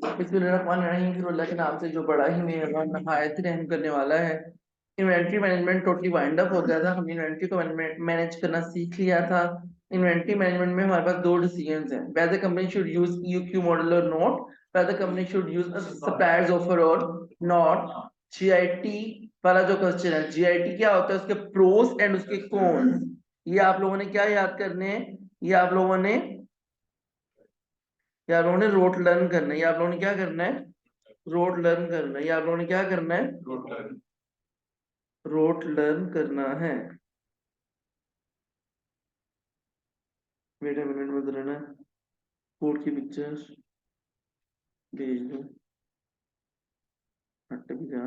बिस्मिल्लाहिर्रहमानिर्रहीम के नाम से जो बड़ा ही मेहरबान नहायत रहम करने वाला है। Inventory management totally wind up हो गया था। हमने इन्वेंट्री को मैनेज करना सीख लिया था। इन्वेंट्री मैनेजमेंट में हमारे पास दो डिसीजंस हैं, whether company should use EOQ model और not, whether company should use suppliers offer और नॉट। जीआईटी वाला जो क्वेश्चन है, जीआईटी क्या होता है, उसके प्रोस एंड उसके कॉन्स, ये आप लोगों ने क्या याद करने हैं, ये आप लोगों ने रोट लर्न करना है। ये आप लोगों ने क्या करना है, रोट लर्न करना है। ये आप लोगों ने क्या करना है, रोट लर्न करना है। वेट अ मिनट में रहना, कोड की पिक्चर्स भेज दो, हट भी जा।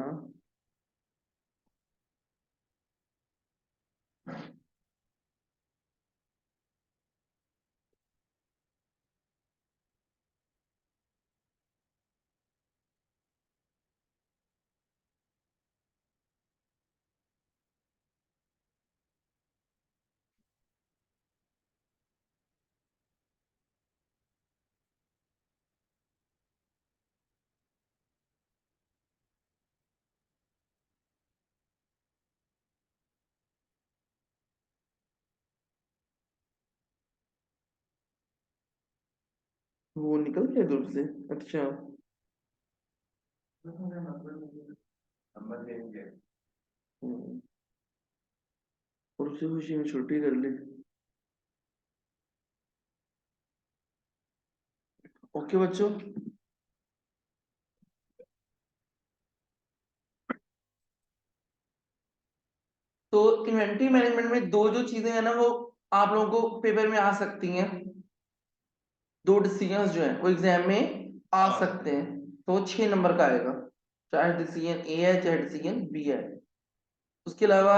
वो निकल गया दूर से, अच्छा। हम्म, और उसी खुशी में छुट्टी कर ली। ओके बच्चों, तो इन्वेंट्री मैनेजमेंट में दो जो चीजें हैं ना, वो आप लोगों को पेपर में आ सकती हैं। दो डिसीजंस जो है वो एग्जाम में आ सकते हैं, तो वो 6 नंबर का आएगा, चाहे डिसीजन ए है चाहे डिसीजन बी है। उसके अलावा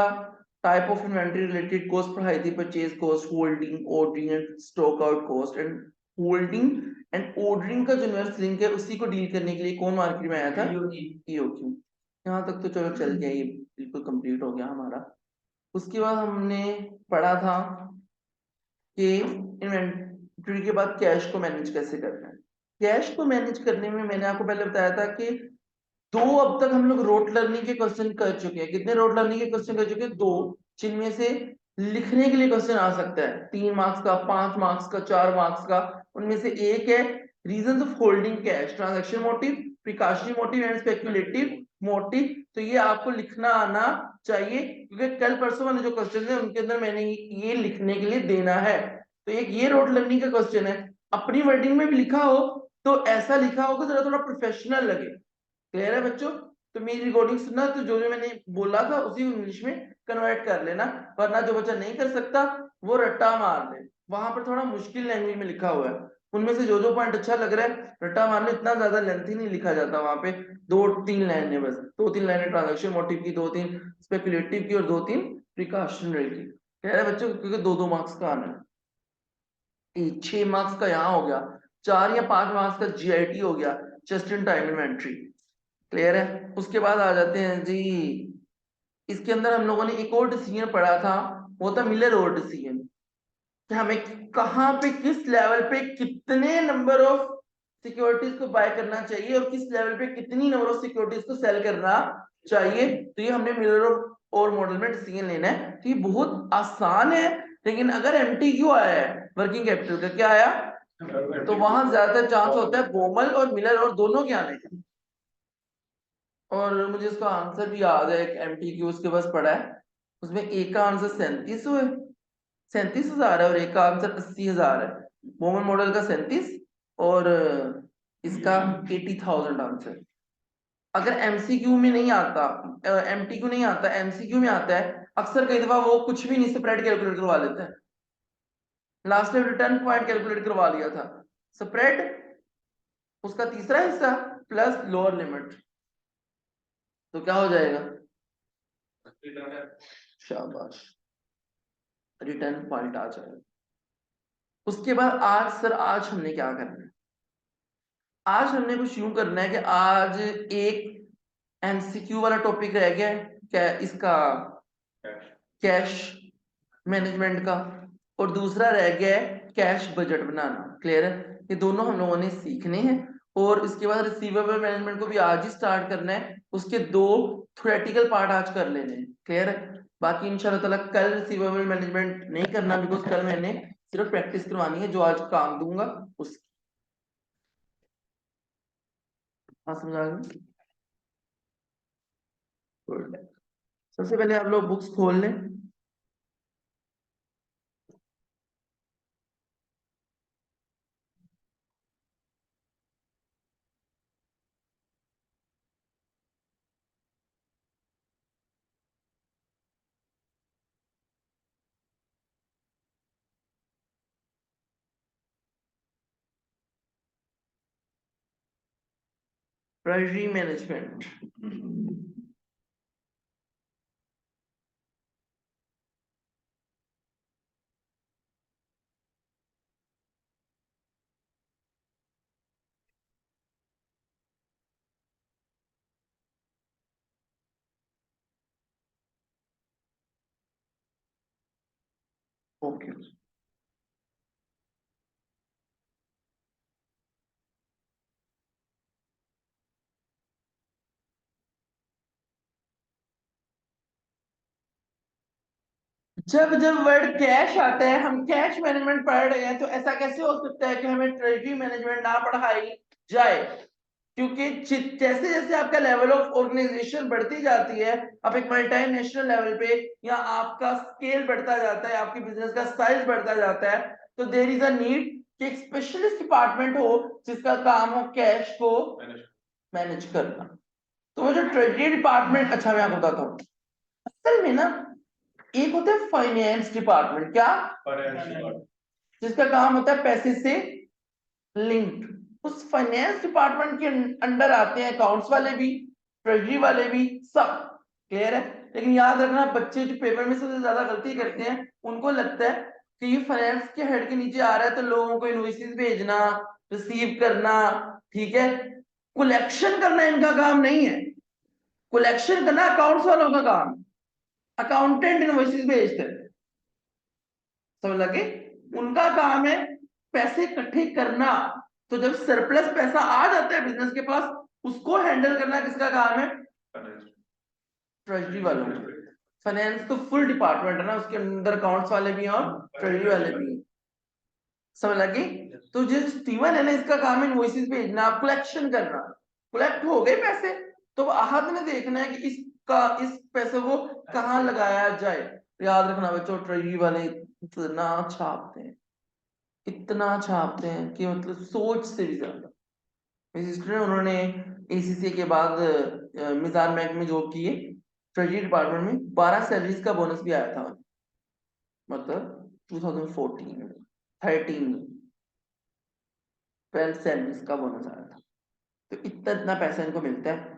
type of inventory related cost पढ़ाई थी, purchase cost, holding, ordering and stock out cost. And holding and ordering का जो इन्वर्स लिंक है उसी को डील करने के लिए कौन मार्केट में आया था, ईओक्यू। यहाँ तक तो चलो चल गया, ये बिल्कुल कंप्लीट हो गया हमारा। उसके बाद हमने पढ़ा था कि इन्वेंट्री के बाद कैश को मैनेज कैसे करना है। कैश को मैनेज करने में मैंने आपको पहले बताया था कि दो अब तक हम लोग रोट लर्निंग के क्वेश्चन कर चुके हैं। कितने रोट लर्निंग के क्वेश्चन कर चुके हैं, दो, जिनमें से लिखने के लिए क्वेश्चन आ सकता है 3 मार्क्स का, 5 मार्क्स का, 4 मार्क्स का। उनमें से एक है reasons of holding cash, transaction motive, precautionary motive and speculative motive. तो ये आपको लिखना आना चाहिए, क्योंकि कल परसों वाले जो क्वेश्चन है उनके अंदर मैंने ये लिखने के लिए देना है। तो एक ये रोट लर्निंग का क्वेश्चन है। अपनी वर्डिंग में भी लिखा हो तो ऐसा लिखा होगा जरा थोड़ा प्रोफेशनल लगे। क्लियर है बच्चों? तो मेरी रिकॉर्डिंग सुनना, तो जो जो मैंने बोला था उसी इंग्लिश में कन्वर्ट कर लेना, वरना जो बच्चा नहीं कर सकता वो रट्टा मार ले। वहां पर थोड़ा मुश्किल लैंग्वेज में लिखा हुआ है, उनमें से जो जो पॉइंट अच्छा लग रहा है रट्टा मार ले। इतना ज्यादा लेंथी नहीं लिखा जाता वहां पे, 2-3 लाइन है बस, 2-3 लाइनें ट्रांजेक्शन मोटिव की, 2-3 स्पेकुलेटिव की और 2-3 प्रिकॉशनरी की। कह रहे बच्चों, क्योंकि 2-2 मार्क्स का आना है। 6 मार्क्स का यहाँ हो गया, 4 या 5 मार्क्स का जीआईटी हो गया, just in time inventory. Clear है? उसके बाद आ जाते हैं जी, इसके अंदर हम लोगों ने एक और डिसीजन पढ़ा था, वो था मिलर और डिसीजन, कि हमें कहाँ पे किस लेवल पे कितने नंबर ऑफ सिक्योरिटीज को बाय करना चाहिए और किस लेवल पे कितनी नंबर ऑफ सिक्योरिटीज को सेल करना चाहिए। तो ये हमने मिलर और मॉडल में डिसीजन लेना है। तो ये बहुत आसान है, लेकिन अगर एमटीक्यू आया है वर्किंग कैपिटल का, क्या आया, तो वहां ज्यादातर चांस होता है बोमल और मिलर और दोनों के आने का। और मुझे उसका आंसर भी याद है, एक एमटीक्यू उसके पास पड़ा है, उसमें एक का आंसर 37,000 है और एक का आंसर 80,000 है। मोमन मॉडल का 37 और इसका 80,000 आंसर। अगर एमसीक्यू में नहीं आता, एमटीक्यू नहीं आता, एमसीक्यू में आता है, अक्सर कई दफा वो कुछ भी नहीं, स्प्रेड कैलकुलेट करवा लेते हैं। Last time return point calculate करवा लिया था, स्प्रेड उसका तीसरा हिस्सा प्लस लोअर लिमिट, तो क्या हो जाएगा, शाबाश, रिटर्न पॉइंट आ जाएगा। उसके बाद आज सर, आज हमने क्या करना है, आज हमने कुछ यूं करना है कि आज एक एमसीक्यू वाला टॉपिक रह गया है, क्या इसका, कैश मैनेजमेंट का, और दूसरा रह गया है कैश बजट बनाना। क्लियर है? ये दोनों हम लोगों ने सीखने हैं और इसके बाद रिसीवेबल मैनेजमेंट को भी आज ही स्टार्ट करना है। उसके 2 थ्योरेटिकल पार्ट आज कर लेने हैं, क्लियर है। बाकी इंशाल्लाह ताला कल रिसीवेबल मैनेजमेंट नहीं करना, बिकॉज कल मैंने सिर्फ प्रैक्टिस करवानी है, जो आज काम दूंगा उसकी। हाँ समझ आ गई। सबसे पहले आप लोग बुक्स खोल लें। Treasury management, okay. जब जब वर्ड कैश आता है, हम कैश मैनेजमेंट पढ़ रहे हैं, तो ऐसा कैसे हो सकता है कि हमें ट्रेजरी मैनेजमेंट ना पढ़ाई जाए? क्योंकि जैसे जैसे आपका लेवल ऑफ ऑर्गेनाइजेशन बढ़ती जाती है, आप एक मल्टीनेशनल लेवल पे, या आपका स्केल बढ़ता जाता है, आपकी बिजनेस का साइज बढ़ता जाता है, तो देयर इज अ नीड कि एक स्पेशलिस्ट डिपार्टमेंट हो जिसका काम हो कैश को मैनेज करना। तो वो जो ट्रेजरी डिपार्टमेंट, अच्छा मैं आपको बताता हूँ, असल में ना एक होता है फाइनेंस डिपार्टमेंट, क्या? जिसका काम होता है पैसे से लिंक्ड। उस फाइनेंस डिपार्टमेंट के अंडर आते हैं अकाउंट्स वाले भी, ट्रेजरी वाले भी, सब, क्लियर है। लेकिन याद रखना, बच्चे जो पेपर में सबसे ज्यादा गलती करते हैं, उनको लगता है कि ये फाइनेंस के हेड के नीचे आ रहा है, तो लोगों को इनवॉइसेस भेजना, रिसीव करना, ठीक है, कलेक्शन करना इनका काम नहीं है। कलेक्शन करना अकाउंट्स वालों का काम, अकाउंटेंट इनवॉइसेस भेजते हैं, समझ लगे? उनका काम है पैसे इकट्ठे करना। तो जब सरप्लस पैसा आ जाता है बिजनेस के पास, उसको हैंडल करना किसका काम है? ट्रेजरी वालों का। फाइनेंस तो फुल डिपार्टमेंट है ना, उसके अंदर अकाउंट्स वाले भी हैं और ट्रेजरी वाले भी हैं, समझ लगी? तो जो स्टीवन है ना, इसका काम है इनवॉइसेस भेजना, कलेक्शन करना। कलेक्ट हो गए पैसे, तो आहत ने देखना है कि इस पैसे को कहाँ लगाया जाए। याद रखना बच्चों, ट्रेजरी वाले इतना छापते हैं, इतना छापते हैं कि मतलब सोच से भी ज्यादा। मेरी सिस्टर है, उन्होंने एसीसी के बाद मिजान बैंक में जॉब की है, ट्रेजरी डिपार्टमेंट में। 12 सैलरीज का बोनस भी आया था, मतलब 2014 13 12 सैलरीज का बोनस आया था। तो इतना इतना पैसा इनको मिलता है,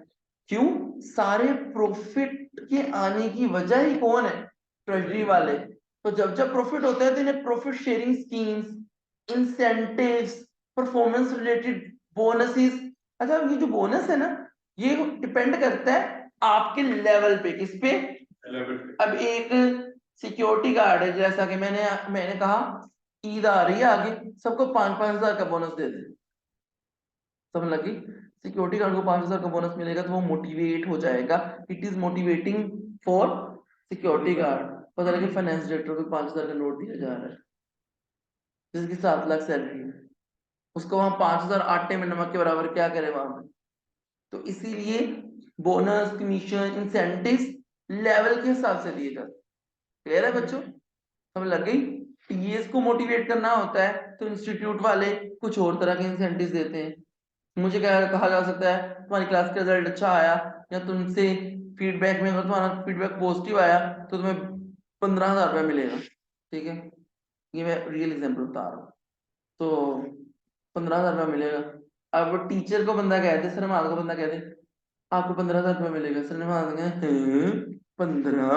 क्यों? सारे प्रॉफिट के आने की वजह ही कौन है? ट्रेजरी वाले। तो जब जब प्रॉफिट होता है, तो इन्हें profit sharing schemes, incentives, performance related bonuses. अच्छा, ये जो बोनस है ना, ये डिपेंड करता है आपके लेवल पे। किस पे? लेवल पे। अब एक सिक्योरिटी गार्ड है, जैसा कि मैंने कहा, ईद आ रही है आगे, सबको 5-5 हजार का बोनस दे दे, समझ लगी? सिक्योरिटी गार्ड को 5 हजार का बोनस मिलेगा, तो वो मोटिवेट हो जाएगा। It is motivating for security guard. पता लगे फाइनेंस डायरेक्टर को 5 हजार का नोट दिया जा रहा है, जिसकी 7 लाख सैलरी है, उसको वहां 5 हजार आटे में नमक के बराबर क्या करे वहां पे? तो इसीलिए बोनस, कमीशन, इंसेंटिव्स लेवल के हिसाब से दिए जाते। क्लियर है बच्चों? समझ लग गई? टीएस को मोटिवेट करना होता है, तो इंस्टीट्यूट वाले कुछ और तरह के इंसेंटिव्स देते हैं। मुझे क्या कहा जा सकता है, तुम्हारी क्लास का रिजल्ट अच्छा आया, या तुमसे फीडबैक में अगर तुम्हारा फीडबैक पॉजिटिव आया, तो तुम्हें 15,000 रुपया मिलेगा, ठीक है? ये मैं रियल एग्जाम्पल बता रहा हूँ। तो 15,000 रुपया मिलेगा। अब टीचर को बंदा कहते, सर को बंदा कहते आपको 15,000 रुपया मिलेगा, सर ने 15,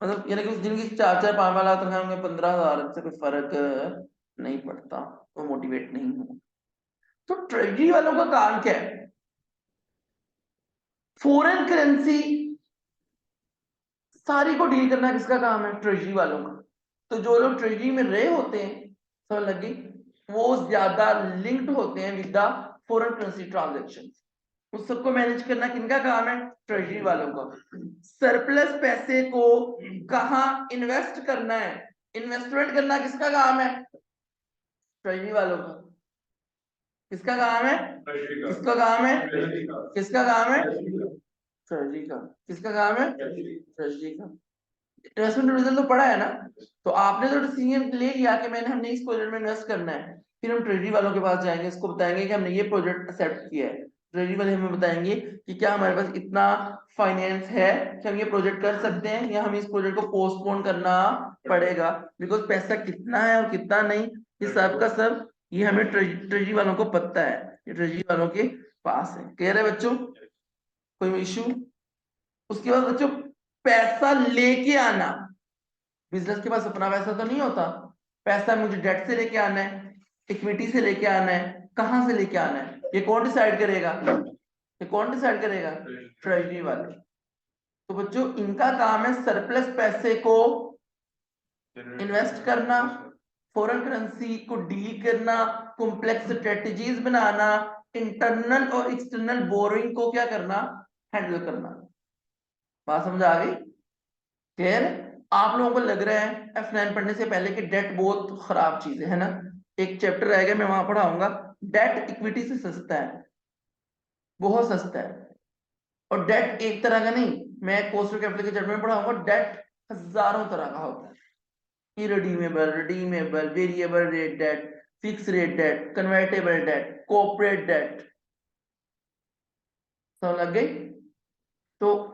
मतलब यानी कि उस दिन की 4-4 5 लाख तनख्वाह में 15,000 से कोई फर्क नहीं पड़ता, वो मोटिवेट नहीं हो। तो ट्रेजरी वालों का काम क्या है? फॉरेन करेंसी सारी को डील करना किसका काम है? ट्रेजरी वालों का। तो जो लोग ट्रेजरी में रहे होते हैं, समझ लगी, वो ज्यादा लिंक्ड होते हैं with the foreign currency transaction, उस सबको मैनेज करना किनका काम है? ट्रेजरी वालों का। सरप्लस पैसे को कहाँ इन्वेस्ट करना है, इन्वेस्टमेंट करना किसका काम है? ट्रेजरी वालों का। किसका काम है? किसका काम है? किसका काम है? ट्रेजरी का। किसका काम है? ट्रेजरी का। इन्वेस्टमेंट रिजल्ट तो पढ़ा है ना, तो आपने तो डिसीजन ले लिया कि हमने इस प्रोजेक्ट में इन्वेस्ट करना है, फिर हम ट्रेजरी वालों के पास जाएंगे, इसको बताएंगे कि हमने ये प्रोजेक्ट एक्सेप्ट किया है। ट्रेजरी वाले हमें बताएंगे कि क्या हमारे पास इतना फाइनेंस है कि हम ये प्रोजेक्ट कर सकते हैं, या हमें इस प्रोजेक्ट को पोस्टपोन करना पड़ेगा, बिकॉज पैसा कितना है और कितना नहीं, ये सब का सब ये हमें ट्रेजरी वालों को पता है, ये ट्रेजरी वालों के पास है। क्लियर है बच्चों? कोई इशू? उसके बाद बच्चों पैसा लेके आना, बिजनेस के पास अपना पैसा तो नहीं होता, पैसा मुझे डेट से लेके आना है, इक्विटी से लेके आना है, कहां से लेके आना है, ये कौन डिसाइड करेगा? ये कौन डिसाइड करेगा? ट्रेजरी वाले। तो बच्चों इनका काम है सरप्लस पैसे को इन्वेस्ट करना, फॉरेन करेंसी को डील करना, कॉम्प्लेक्स स्ट्रेटजीज बनाना, इंटरनल और एक्सटर्नल बोरोइंग को क्या करना? हैंडल करना। बात समझ आ गई? क्लियर? आप लोगों को लग रहा है F9 पढ़ने से पहले कि डेट बहुत खराब चीज है ना? एक चैप्टर रहेगा, मैं वहां पढ़ाऊंगा, डेट इक्विटी से सस्ता है, बहुत सस्ता है। और डेट एक तरह का नहीं, मैं कॉस्ट ऑफ कैपिटल के चैप्टर में पढ़ाऊंगा, डेट हजारों तरह का होता है, irredeemable, redeemable, variable rate debt, fix rate debt, convertible debt, corporate debt. समझ लग गई? तो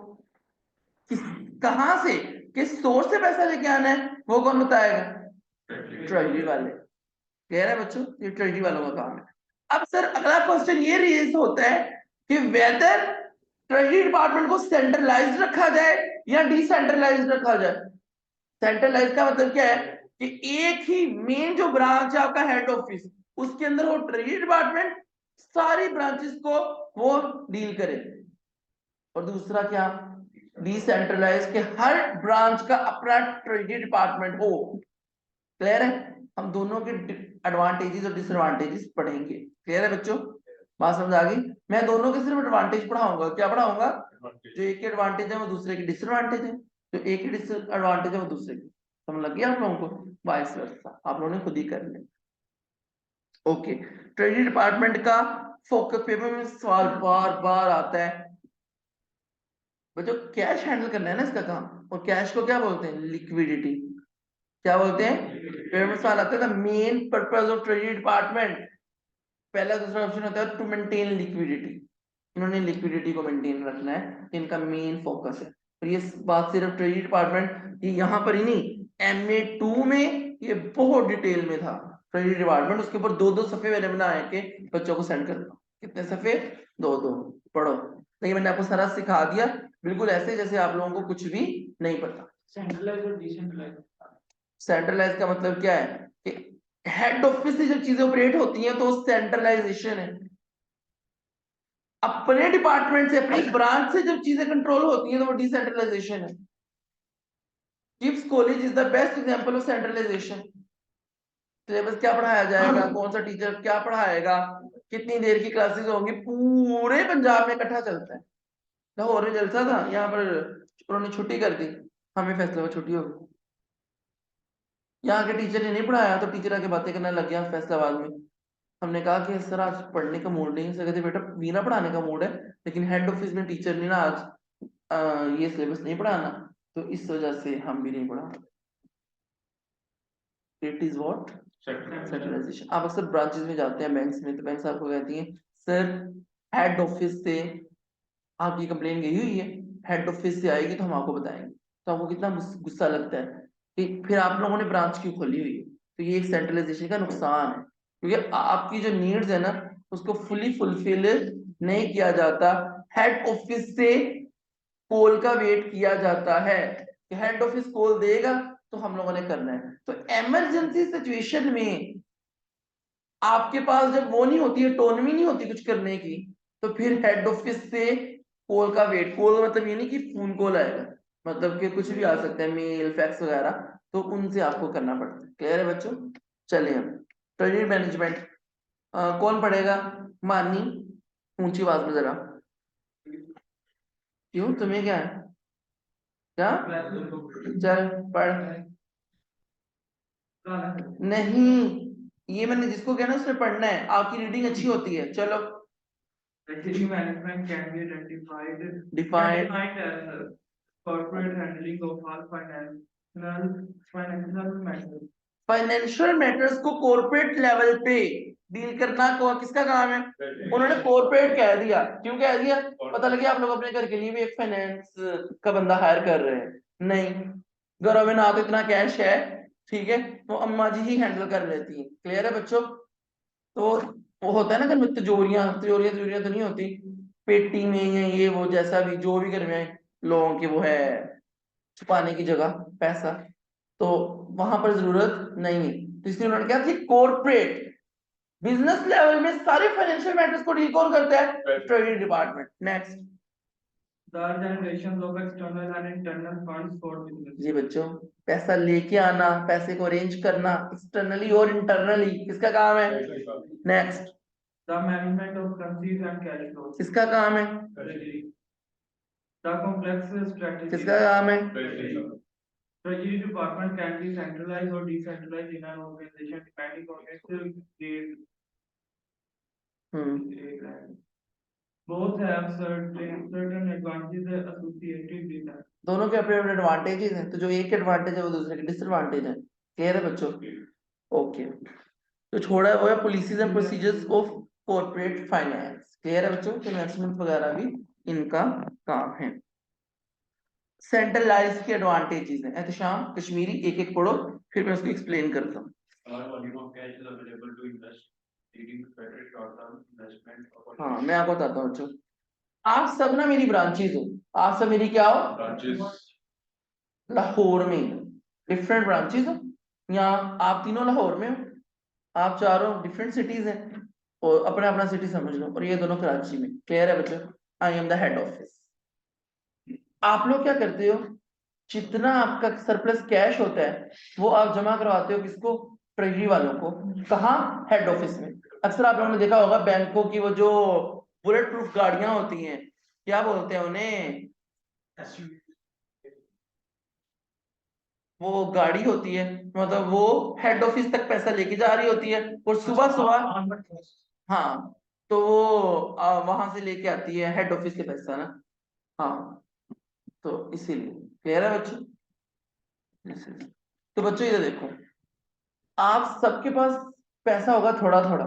किस कहां से, किस सोर्स से पैसा लेके आना है वो कौन बताएगा? ट्रेजरी वाले। क्लियर है बच्चों? ये ट्रेजरी वालों का काम है। अब सर अगला क्वेश्चन ये रेज होता है कि वेदर ट्रेजरी डिपार्टमेंट को सेंट्रलाइज्ड रखा जाए या डिसेंट्रलाइज्ड रखा जाए। सेंट्रलाइज का मतलब क्या है कि एक ही मेन जो ब्रांच है आपका हेड ऑफिस, उसके अंदर वो ट्रेजरी डिपार्टमेंट सारी ब्रांचेस को वो डील करे। और दूसरा क्या? डिसेंट्रलाइज के हर ब्रांच का अपना ट्रेजरी डिपार्टमेंट हो। क्लियर है? हम दोनों के एडवांटेजेस और डिसएडवांटेजेस पढ़ेंगे। क्लियर है बच्चों? बात समझ आ गई? मैं दोनों के सिर्फ एडवांटेज पढ़ाऊंगा। क्या पढ़ाऊंगा? जो एक के एडवांटेज है वो दूसरे की डिसएडवांटेज है, जो एक की डिसएडवांटेज है वो दूसरे की। समझ लग गया आप लोगों को? वाइस वर्सा आप लोगों ने खुद ही कर लिया। ओके, ट्रेजरी डिपार्टमेंट का फोकस पेपर में सवाल बार बार आता है बच्चों, कैश हैंडल करना है ना इसका काम, और कैश को क्या बोलते हैं? लिक्विडिटी। क्या बोलते हैं? पेपर में सवाल आता है the main purpose of treasury department, पहला दूसरा ऑप्शन होता है टू मेंटेन लिक्विडिटी। इन्होंने लिक्विडिटी को मेंटेन रखना है, इनका मेन फोकस है। और ये बात सिर्फ ट्रेजरी डिपार्टमेंट ये यहाँ पर ही नहीं, MA2 में ये बहुत डिटेल में था। ट्रेजरी डिपार्टमेंट उसके ऊपर दो दो सफे मैंने बनाए के बच्चों को सेंड कर दो। कितने सफे? दो दो। पढ़ो। नहीं मैंने आपको सारा सिखा दिया, बिल्कुल ऐसे जैसे आप लोगों को कुछ भी नहीं पता। सेंट्रलाइज और डिसेंट्रलाइज। सेंट्रलाइज का मतलब क्या है कि हेड ऑफिस से जब चीजें ऑपरेट होती हैं तो सेंट्रलाइजेशन है। अपने डिपार्टमेंट से, अपनी ब्रांच से जब चीजें कंट्रोल होती हैं तो वो डिसेंट्रलाइजेशन है। Kips college is the best example of centralisation. Syllabus क्या पढ़ाया जाएगा, कौन सा टीचर क्या पढ़ाएगा, कितनी देर की क्लासेस होंगी, पूरे पंजाब में इकट्ठा चलता है। लाहौर में जलसा था, यहाँ पर उन्होंने छुट्टी कर दी, हमें फैसला हुआ छुट्टी होगी। यहाँ के टीचर ने नहीं पढ़ाया तो टीचर आके बातें करने लग गया फैसलाबाद में। हमने कहा कि सर आज पढ़ने का मूड नहीं है। सर कहते बेटा वीना पढ़ाने का मूड है, लेकिन हेड ऑफिस में टीचर ने ना आज ये सिलेबस नहीं पढ़ाना, तो इस वजह से हम भी नहीं पढ़ा। It is what? सेंट्रलाइजेशन। आप अक्सर ब्रांचेस में जाते हैं बैंक्स में, तो बैंक्स आपको कहती हैं सर हेड ऑफिस से आपकी कंप्लेन गई हुई है, हेड ऑफिस से आएगी तो हम आपको बताएंगे। तो आपको कितना गुस्सा लगता है कि फिर आप लोगों ने ब्रांच क्यों खोली हुई है। तो ये एक सेंट्रलाइजेशन का नुकसान है, क्योंकि आपकी जो नीड्स है ना उसको फुली फुलफिल नहीं किया जाता। हेड ऑफिस से कॉल का वेट किया जाता है कि हेड ऑफिस कॉल देगा तो हम लोगों ने करना है। तो इमरजेंसी सिचुएशन में आपके पास जब वो नहीं होती, ऑटोनॉमी नहीं होती कुछ करने की, तो फिर हेड ऑफिस से कॉल का वेट, कॉल मतलब ये नहीं कि फोन कॉल आएगा, मतलब कि कुछ भी आ सकता है, मेल फैक्स वगैरह, तो उनसे आपको करना पड़ता है। क्लियर है बच्चों? चलिए हम ट्रेजरी मैनेजमेंट कौन पढ़ेगा? मानी, ऊंची आवाज में जरा। क्यों, तुम्हें क्या है? क्या? चल पढ़। नहीं, ये मैंने जिसको कहना उसने पढ़ना है, आपकी रीडिंग अच्छी होती है। चलो। Treasury management can be identified defined as corporate handling of all financial matters. Financial matters को कॉर्पोरेट लेवल पे डील करना किसका काम है? उन्होंने कॉर्पोरेट कह दिया। क्यों कह दिया? पता लगे आप लोग अपने घर के लिए भी एक फाइनेंस का बंदा हायर कर रहे हैं। नहीं, घरों में ना तो इतना कैश है, ठीक है, वो अम्मा जी ही हैंडल कर लेती है। क्लियर है बच्चों? तो वो होता है ना घर में तिजोरियां तिजोरियां तिजोरियां तो नहीं होती, पेटी में या ये वो जैसा भी जो भी घर में लोगों के वो है छुपाने की जगह पैसा, तो वहां पर जरूरत नहीं है। तो इसलिए उन्होंने क्या थी, कॉर्पोरेट बिजनेस लेवल में सारे फाइनेंशियल मैटर्स को डील कौन करता है? Treasury department. Next. The generation of external and internal funds for business. जी बच्चों, पैसा लेके आना, पैसे को अरेंज करना एक्सटर्नली और इंटरनली किसका काम है? Next. The management of currencies and cash flows. किसका काम है? The complex strategy. किसका काम है? Treasury department can be centralized or decentralized in an organization depending on its needs. Both have certain advantages associated with them. दोनों के अपने अपने एडवांटेजेस हैं, तो जो एक एडवांटेज है वो दूसरे के डिसएडवांटेज है। क्लियर है बच्चों? ओके। तो छोड़ा है वो है policies and procedures of corporate finance. Clear है बच्चों? इन्वेस्टमेंट वगैरह भी इनका काम है। सेंट्रलाइज के एडवांटेजेस हैं। एहतशाम कश्मीरी एक एक पढ़ो, फिर मैं उसको एक्सप्लेन करता हूँ। हाँ, मैं आपको बताता हूँ बच्चों, आप सब ना मेरी ब्रांचेज हो, आप सब मेरी क्या हो? ब्रांचेज। लाहौर में डिफरेंट ब्रांचेज हो, यहाँ आप तीनों लाहौर में हो, आप चारों डिफरेंट सिटीज हैं, और अपना अपना सिटी समझ लो, और ये दोनों कराची में। क्लियर है बच्चों? I am the head office. आप लोग क्या करते हो, जितना आपका सरप्लस कैश होता है वो आप जमा करवाते हो किसको? ट्रेजरी वालों को। कहाँ? हेड ऑफिस में। अक्सर आप लोगों ने देखा होगा बैंकों की वो जो बुलेट प्रूफ गाड़ियां होती हैं, क्या बोलते हैं उन्हें, वो गाड़ी होती है, मतलब वो हेड ऑफिस तक पैसा लेके जा रही होती है, और सुबह सुबह, हाँ, तो वो वहां से लेके आती है हेड ऑफिस से पैसा ना। हाँ, तो इसीलिए। क्लियर है बच्चों? तो बच्चों ये देखो, आप सबके पास पैसा होगा थोड़ा थोड़ा,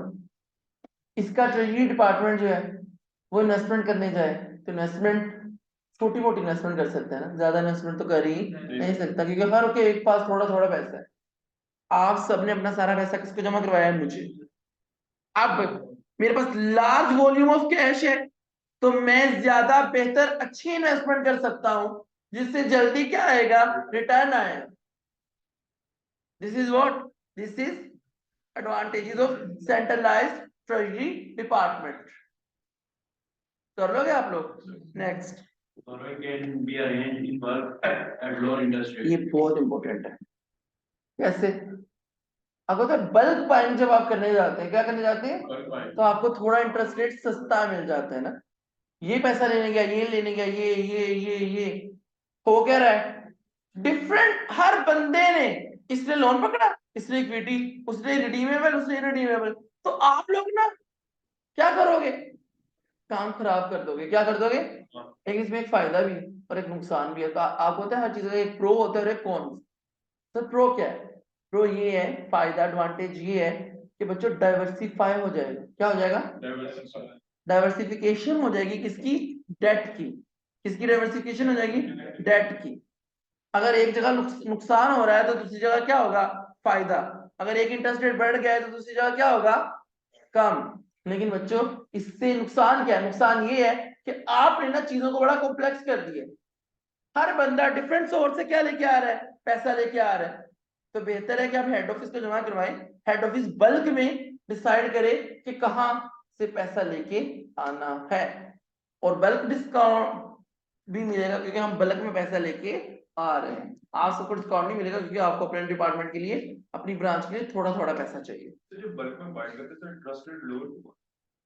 इसका ट्रेजरी डिपार्टमेंट जो है वो इन्वेस्टमेंट करने जाए तो इन्वेस्टमेंट छोटी मोटी इन्वेस्टमेंट कर सकता है ना, ज्यादा इन्वेस्टमेंट तो कर ही नहीं सकता, क्योंकि हर के एक पास थोड़ा थोड़ा पैसा है। आप सबने अपना सारा पैसा किसको जमा करवाया है? मुझे। अब मेरे पास लार्ज वॉल्यूम ऑफ कैश है, तो मैं ज्यादा बेहतर अच्छी इन्वेस्टमेंट कर सकता हूं, जिससे जल्दी क्या आएगा? रिटर्न आएगा। This is what, this is advantages of centralised treasury department. कर लोगे आप लोग? Next. Can be arranged in bulk at lower interest rate. ये बहुत इंपॉर्टेंट है। कैसे? अगर तो बल्क बाइंग जब आप करने जाते हैं, क्या करने जाते हैं, तो आपको थोड़ा इंटरेस्ट रेट सस्ता मिल जाता है ना। ये पैसा लेने गया, ये लेने गया, ये हो क्या रहा है? डिफरेंट, हर बंदे ने, इसने लोन पकड़ा, इसने इक्विटी, उसने रिडीमेबल, उसने रिडीमेबल, तो आप लोग ना क्या करोगे? काम खराब कर दोगे। क्या कर दोगे? लेकिन इसमें एक फायदा भी है और एक नुकसान भी है। तो आपको पता है हर चीज का एक प्रो होता है और एक कॉन। तो प्रो क्या है? प्रो ये है, फायदा एडवांटेज ये है कि बच्चों डाइवर्सिफाई हो जाएगा। क्या हो जाएगा? डाइवर्सिफिकेशन हो जाएगी। किसकी? डेट की। किसकी डाइवर्सिफिकेशन हो जाएगी? डेट की। अगर एक जगह नुकसान हो रहा है तो दूसरी जगह क्या होगा? फायदा। अगर एक इंटरेस्ट रेट बढ़ गया है तो दूसरी जगह क्या होगा? कम। लेकिन बच्चों इससे नुकसान क्या है? नुकसान ये है कि आपने ना चीजों को बड़ा कॉम्प्लेक्स कर दिया। हर बंदा डिफरेंट सोर्स से क्या लेके आ रहा है? पैसा लेके आ रहा है। तो बेहतर है कि आप हेड ऑफिस को जमा करवाएं, हेड ऑफिस बल्क में डिसाइड करे कि कहां से पैसा लेके आना है, और बल्क डिस्काउंट भी मिलेगा क्योंकि हम बल्क में पैसा लेके आ रहे हैं। आप सबको डिस्काउंट नहीं मिलेगा क्योंकि आपको अपने डिपार्टमेंट के लिए, अपनी ब्रांच के लिए थोड़ा थोड़ा पैसा चाहिए। तो जो बल्क में बाइंड करते हैं इंटरेस्टेड लोन,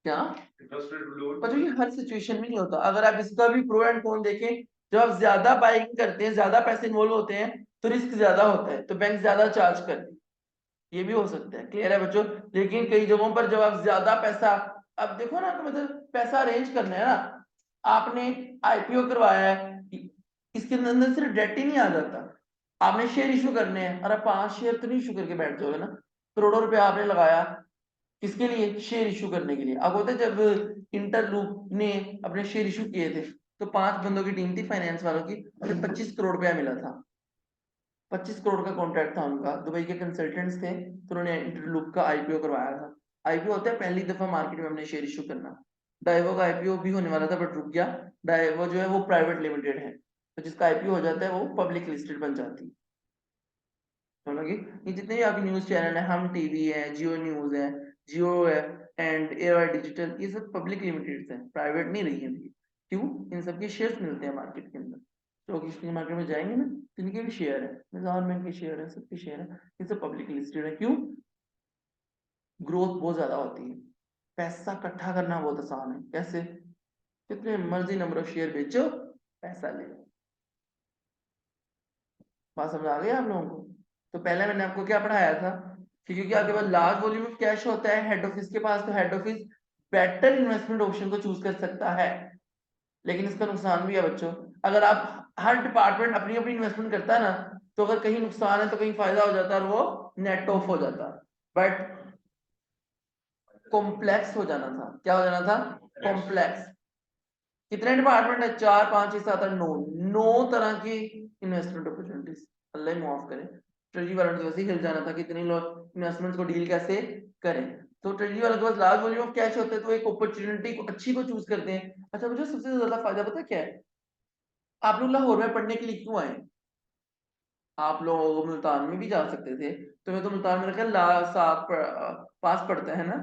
क्या इंटरेस्टेड लोन, पर ये हर सिचुएशन में नहीं होता। अगर आप इसका भी प्रो एंड कॉन देखें, जब आप ज्यादा बाइंग करते हैं, ज्यादा पैसे इन्वॉल्व होते हैं, तो रिस्क ज्यादा होता है, तो बैंक ज्यादा चार्ज करते हैं, ये भी हो सकता है। क्लियर है बच्चों? लेकिन कई जगहों पर जब आप ज्यादा पैसा, अब देखो ना, तो मतलब पैसा अरेंज करना है ना, आपने आईपीओ करवाया है, इसके अंदर सिर्फ डेट ही नहीं आ जाता, आपने शेयर इशू करने हैं। अरे 5 शेयर तो नहीं इशू करके बैठ जाओगे ना, करोड़ों रुपए आपने लगाया किसके लिए? शेयर इशू करने के लिए। अब होता है जब इंटरलूप ने अपने शेयर इशू किए थे, तो 5 बंदों की टीम थी फाइनेंस वालों की, उन्हें 25 करोड़ रुपया मिला था। 25 करोड़ का कॉन्ट्रैक्ट था उनका, दुबई के कंसल्टेंट्स थे, तो उन्होंने इंटरलूप का आईपीओ करवाया था। आईपीओ होता है पहली दफा मार्केट में हमने शेयर इशू करना। डाइवो का आईपीओ भी होने वाला था बट रुक गया। डाइवो जो है वो प्राइवेट लिमिटेड है, तो जिसका आईपीओ हो जाता है वो पब्लिक लिस्टेड बन जाती है। समझ गए? ये जितने भी आपके न्यूज चैनल है, हम टीवी है, जियो न्यूज है, जियो है, एंड एआई डिजिटल, ये सब पब्लिक लिमिटेड है, प्राइवेट नहीं रही है अभी। क्यों? इन सबके शेयर्स मिलते हैं मार्केट के अंदर। स्टॉक एक्सचेंज मार्केट में जाएंगे ना, तो इनके भी शेयर है, गवर्नमेंट के शेयर है, सबके शेयर है, ये सब पब्लिक लिस्टेड है। क्यों? ग्रोथ बहुत ज्यादा होती है, पैसा इकट्ठा करना बहुत आसान है। कैसे? कितने मर्जी नंबर ऑफ शेयर बेचो, पैसा ले। बात समझ आ गई आप लोगों को? तो पहले मैंने आपको क्या पढ़ाया था कि क्योंकि आपके पास लार्ज वॉल्यूम ऑफ कैश होता है हेड ऑफिस के पास, तो head office better investment option को चूज कर सकता है। लेकिन इसका नुकसान भी है बच्चों। अगर आप, हर डिपार्टमेंट अपनी अपनी इन्वेस्टमेंट करता है ना, तो अगर कहीं नुकसान है तो कहीं फायदा हो जाता है, और वो नेट ऑफ हो जाता है। बट कॉम्प्लेक्स हो जाना था। क्या हो जाना था? कॉम्प्लेक्स। कितने डिपार्टमेंट है? 4 5 6 7 8 9, 9 तरह की इन्वेस्टमेंट अपॉर्चुनिटीज। अल्लाह ही माफ करे, ट्रेजरी वालों ने वैसे ही हिल जाना था कि इतनी लोग इन्वेस्टमेंट्स को डील कैसे करें। तो ट्रेजरी वालों के पास लार्ज वॉल्यूम ऑफ कैश होते हैं, तो एक अपॉर्चुनिटी को अच्छी को चूज करते हैं। अच्छा मुझे सबसे ज्यादा फायदा पता है क्या है? आप लोग लाहौर में पढ़ने के लिए क्यों आए? आप लोग मुल्तान में भी जा सकते थे, तो मैं तो मुल्तान में रखा पास पढ़ता है ना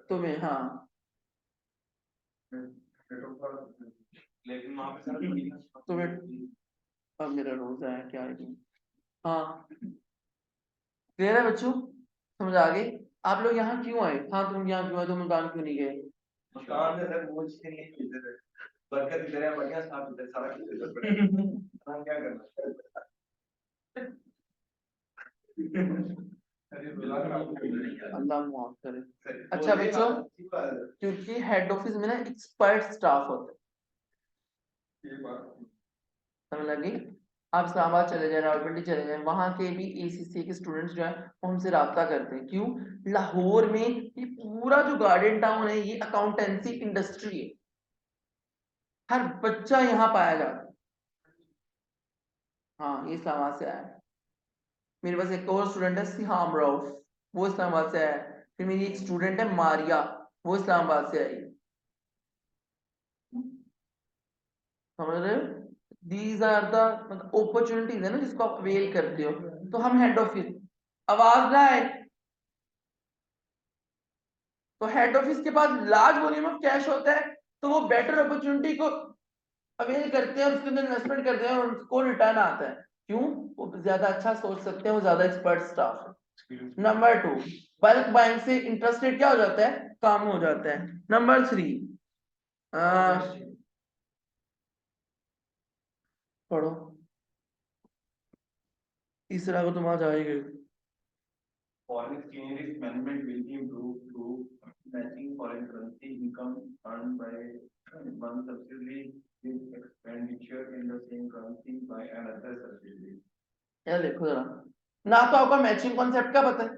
तुम्हें? हाँ, लेकिन वहाँ पे सारा तुम्हें अब मेरा रोजा है क्या है? हाँ, क्लियर है बच्चों? समझ आ गई? आप लोग यहाँ क्यों आए? हाँ, तुम यहाँ क्यों आए? तुम मुल्तान क्यों नहीं गए? मकान में सर मुझ से नहीं मिलते थे, बरकत इधर है, बढ़िया साफ इधर, सारा कुछ इधर पड़ा है। हम क्या करना? अरे बुला कर आपको अल्लाह माफ करे। अच्छा बोलने बच्चों, का अच्छी बात है। क्योंकि हेड ऑफिस में ना एक्सपर्ट स्टाफ होता ये बात है, समझ लगी? आप इस्लामाबाद चले जाए, रावलपिंडी चले जाए, वहां के भी एसीसी के स्टूडेंट्स जो है वो हमसे राब्ता करते हैं। क्यों? लाहौर में ये पूरा जो गार्डन टाउन है, ये अकाउंटेंसी इंडस्ट्री है, हर बच्चा यहाँ पाया जाता है। हाँ, ये इस्लामाबाद से आया है। मेरे पास एक और स्टूडेंट है सिहाम रऊफ, वो इस्लामाबाद से आया है। फिर मेरी एक स्टूडेंट है मारिया, वो इस्लामाबाद से आई है। समझ रहे हो? दीज आर द अपॉर्चुनिटीज है ना, जिसको आप अवेल करते हो। तो हम हेड ऑफिस, आवाज ना आए, तो हेड ऑफिस के पास लार्ज वॉल्यूम ऑफ कैश होता है, तो वो बेटर अपॉर्चुनिटी को अवेल करते हैं और उसके अंदर इन्वेस्टमेंट करते हैं और उनको रिटर्न आता है। क्यों? वो ज्यादा अच्छा सोच सकते हैं, वो ज्यादा एक्सपर्ट स्टाफ है। नंबर 2, बल्क बाइंग से इंटरेस्ट रेट क्या हो जाता है? कम हो जाता है। नंबर 3, पढ़ो, तीसरा को तुम आ जाएंगे। Foreign exchange risk management will be improved through matching foreign currency income earned by one subsidiary with expenditure in the same currency by another subsidiary. यार देखो जरा, ना तो आपका मैचिंग कॉन्सेप्ट का पता है,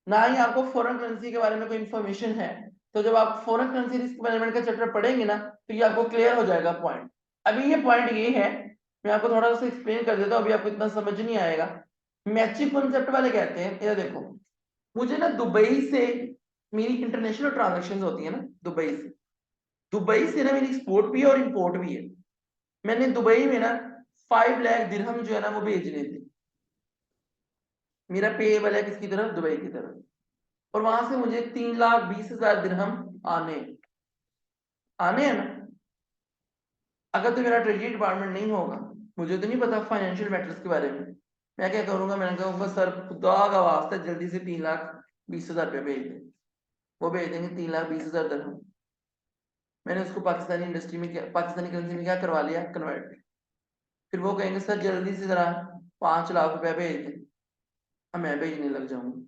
ना ही आपको फॉरेन करेंसी के बारे में कोई इंफॉर्मेशन है। तो जब आप फॉरेन करेंसी रिस्क मैनेजमेंट का चैप्टर पढ़ेंगे ना, तो ये आपको क्लियर हो जाएगा पॉइंट। अभी ये पॉइंट ये है, मैं आपको थोड़ा सा एक्सप्लेन कर देता हूँ, अभी आपको इतना समझ नहीं आएगा। मैचिंग कॉन्सेप्ट वाले कहते हैं, ये देखो, मुझे ना दुबई से मेरी इंटरनेशनल ट्रांजेक्शन होती है ना, दुबई से ना मेरी एक्सपोर्ट भी है और इम्पोर्ट भी है। मैंने दुबई में ना 5 लाख दिरहम जो है ना वो भेजने थे, मेरा पेएबल है किसकी तरफ? दुबई की तरफ। और वहां से मुझे 3,20,000 दिरहम आने आने हैं ना। अगर तो मेरा ट्रेजरी डिपार्टमेंट नहीं होगा, मुझे तो नहीं पता फाइनेंशियल मैटर्स के बारे में, मैं क्या करूंगा, मैंने कहा सर खुदा का वास्ता जल्दी से 3,20,000 रुपये भेज दें। वो भेज देंगे 3,20,000 दिरहम। मैंने उसको पाकिस्तानी इंडस्ट्री में क्या, पाकिस्तानी करेंसी में क्या करवा लिया, कन्वर्ट। फिर वो कहेंगे सर जल्दी से जरा 5 लाख रुपया भेज दें, अब मैं भेजने लग जाऊंगा।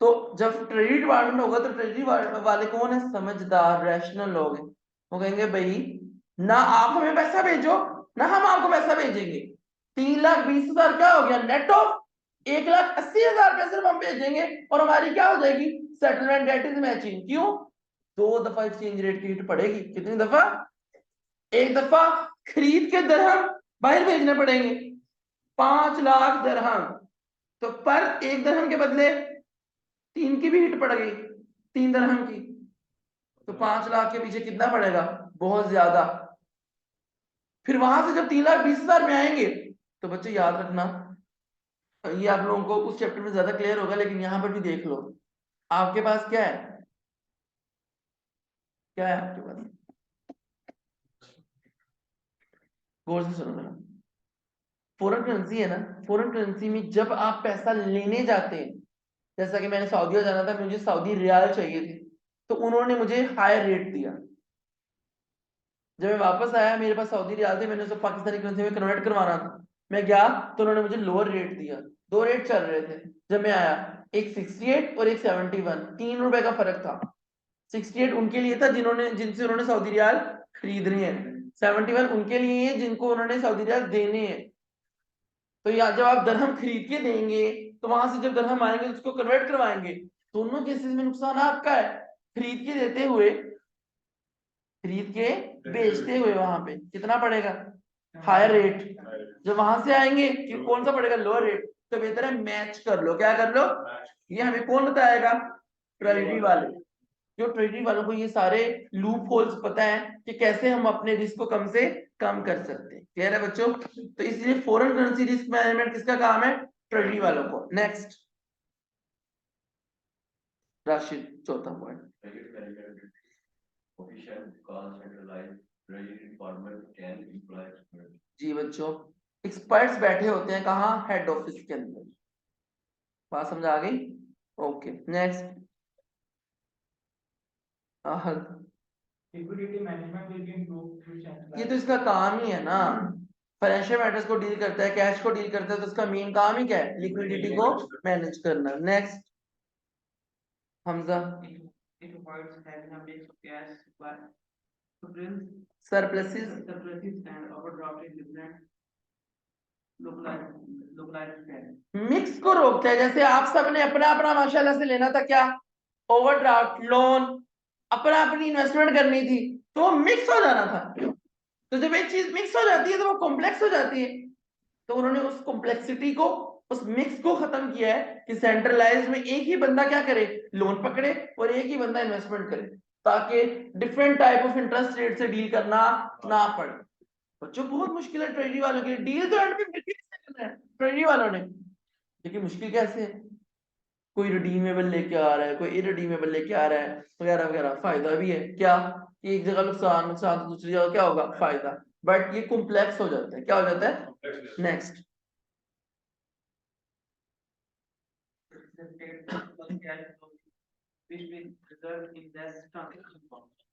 तो जब ट्रेजरी डिपार्टमेंट होगा तो ट्रेजरी वाले कौन है, समझदार रैशनल लोग हैं। वो कहेंगे भाई ना आप हमें पैसा भेजो ना हम आपको पैसा भेजेंगे, 3,20,000 क्या हो गया, नेट ऑफ 1,80,000 रुपये सिर्फ हम भेजेंगे और हमारी क्या हो जाएगी, सेटलमेंट डेट इज मैचिंग। क्यों, 2 दफा एक्सचेंज रेट की हिट पड़ेगी। कितनी दफा, एक दफा खरीद के दरहम बाहर भेजने पड़ेंगे 5 लाख दरहम, तो पर एक दरहम के बदले 3 की भी हिट पड़ गई, 3 दरहम की, तो 5 लाख के पीछे कितना पड़ेगा, बहुत ज्यादा। फिर वहां से जब 3,20,000 में आएंगे, तो बच्चे याद रखना, ये आप लोगों को उस चैप्टर में ज्यादा क्लियर होगा, लेकिन यहां पर भी देख लो, आपके पास क्या है, क्या है आपके पास, गौर से सुनो जरा। फॉरेन करेंसी है ना, फॉरेन करेंसी में जब आप पैसा लेने जाते हैं, जैसा कि मैंने सऊदीया जाना था, मुझे सऊदी रियाल चाहिए थे, तो उन्होंने मुझे हायर रेट दिया। जब मैं वापस आया, मेरे पास सऊदी रियाल थे, मैंने उसे पाकिस्तानी करेंसी में कन्वर्ट करवाना था, मैं गया तो उन्होंने मुझे लोअर रेट दिया। 2 रेट चल रहे थे। जब मैं आया, एक 68 और एक 71, 3 रुपए का फर्क था। 68 उनके लिए था जिन्होंने, जिनसे उन्होंने सऊदी रियाल खरीदने हैं, 71 उनके लिए है जिनको उन्होंने सऊदी रियाल देने हैं। तो या जब आप दरहम खरीद के देंगे, तो वहां से जब दरहम आएंगे उसको कन्वर्ट करवाएंगे, दोनों केसेस में नुकसान आपका है। खरीद के देते हुए, खरीद के बेचते हुए वहां पे कितना पड़ेगा, हायर रेट। जब वहां से आएंगे कि कौन सा पड़ेगा, लोअर रेट। तो बेहतर है मैच कर लो, क्या कर लो, ये हमें कौन बताएगा, ट्रेजरी वाले। जो ट्रेजरी वालों को ये सारे लूप होल्स पता है कि कैसे हम अपने रिस्क को कम से कम कर सकते हैं। क्लियर है बच्चों, तो इसलिए फॉरेन करेंसी रिस्क मैनेजमेंट किसका काम है, ट्रेजरी वालों को। नेक्स्ट राशिद, चौथा पॉइंट। जी बच्चों, एक्सपर्ट्स बैठे होते हैं कहाँ, हेड ऑफिस के अंदर। बात समझ आ गई, okay next. Liquidity management will be improved through centralized. ये तो इसका काम ही है ना, फाइनेंशियल मैटर्स को डील करता है, कैश को डील करता है, तो इसका मेन काम ही क्या है, लिक्विडिटी को मैनेज करना। Next Hamza. It avoids having a mix of cash, but surpluses and overdraft in different localized cash. Mix को रोकता है। जैसे आप सबने अपना अपना माशाल्लाह से लेना था, क्या, ओवरड्राफ्ट, लोन, अपना अपनी इन्वेस्टमेंट करनी थी, तो मिक्स हो जाना था। तो जब एक चीज मिक्स हो जाती है तो वो कॉम्प्लेक्स हो जाती है। तो उन्होंने उस कॉम्प्लेक्सिटी को, उस मिक्स को खत्म किया है कि सेंट्रलाइज में एक ही बंदा क्या करे, लोन पकड़े, और एक ही बंदा इन्वेस्टमेंट करे, ताकि different type of interest rate से डील करना ना पड़े। बच्चों बहुत मुश्किल है ट्रेजरी वालों के लिए, डील तो एंड में मिलके करना है ट्रेजरी वालों ने, लेकिन मुश्किल कैसे है, कोई रिडीमेबल लेके आ रहा है, कोई इरिडीमेबल लेके आ रहा है, वगैरह वगैरह। फायदा भी है क्या, कि एक जगह नुकसान, नुकसान तो दूसरी जगह क्या होगा, फायदा। बट ये कॉम्प्लेक्स हो जाता है, क्या हो जाता है। नेक्स्ट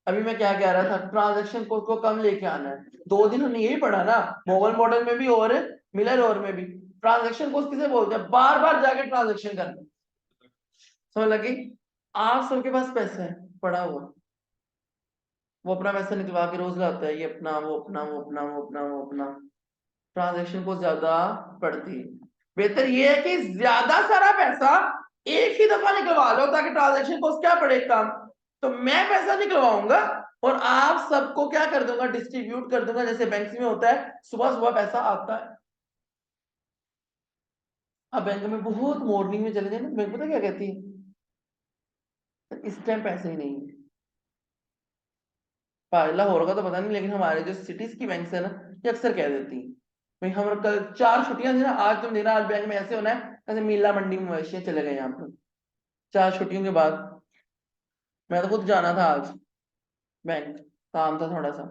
अभी मैं क्या कह रहा था, ट्रांजैक्शन कोस्ट को कम लेके आना है। 2 दिन हमने यही पढ़ा ना, मोबाइल मॉडल में भी और मिलर और में भी। ट्रांजैक्शन कोस्ट किसे बोलते हैं, बार बार जाके ट्रांजैक्शन करना। समझ लगी, आप सबके पास पैसा है पड़ा हुआ, वो अपना पैसा निकलवा के रोज लाता है, ये अपना वो अपना वो अपना वो अपना वो अपना, ट्रांजैक्शन को ज्यादा पड़ती है। बेहतर ये है कि ज्यादा सारा पैसा एक ही दफा निकलवा लो, ताकि ट्रांजैक्शन कॉस्ट क्या पड़े कम। तो मैं पैसा निकलवाऊंगा और आप सबको क्या कर दूंगा, डिस्ट्रीब्यूट कर दूंगा, जैसे बैंक में होता है, सुबह सुबह पैसा आता है। अब बैंक में बहुत मॉर्निंग में चले जाए ना, बैंक पता क्या कहती है, इस टाइम पैसे ही नहीं है। पागला हो रहा तो पता नहीं, लेकिन हमारे जो सिटीज की बैंक है ना, ये अक्सर कह देती है भाई हम कल 4 छुट्टियां थी ना, आज तुम देना, आज बैंक में ऐसे होना है जैसे मीला मंडी में मवेशियां चले गए यहाँ पर 4 छुट्टियों के बाद। मैं तो खुद जाना था आज बैंक, काम था थोड़ा सा,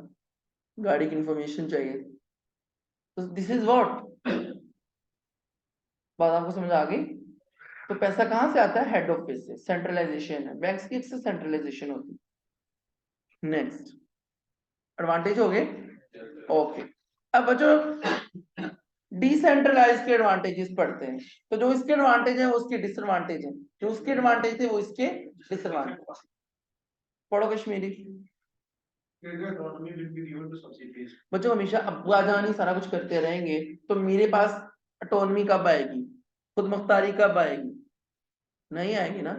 गाड़ी की इंफॉर्मेशन चाहिए। तो दिस इज व्हाट, बात आपको समझ आ गई। तो पैसा कहां से आता है, हेड ऑफिस से, सेंट्रलाइजेशन है, बैंक्स की अक्सर सेंट्रलाइजेशन होती है। नेक्स्ट एडवांटेज हो गए, ओके। अब बच्चों डिसेंट्रलाइज के एडवांटेजेस पढ़ते हैं। तो जो इसके एडवांटेज है वो उसके डिसएडवांटेज है, जो उसके एडवांटेज थे वो इसके डिसएडवांटेज। पढ़ो कश्मीरी। बच्चों हमेशा अब्बा जान ही सारा कुछ करते रहेंगे तो मेरे पास ऑटोनॉमी कब आएगी, खुद मुख्तारी कब आएगी, नहीं आएगी ना,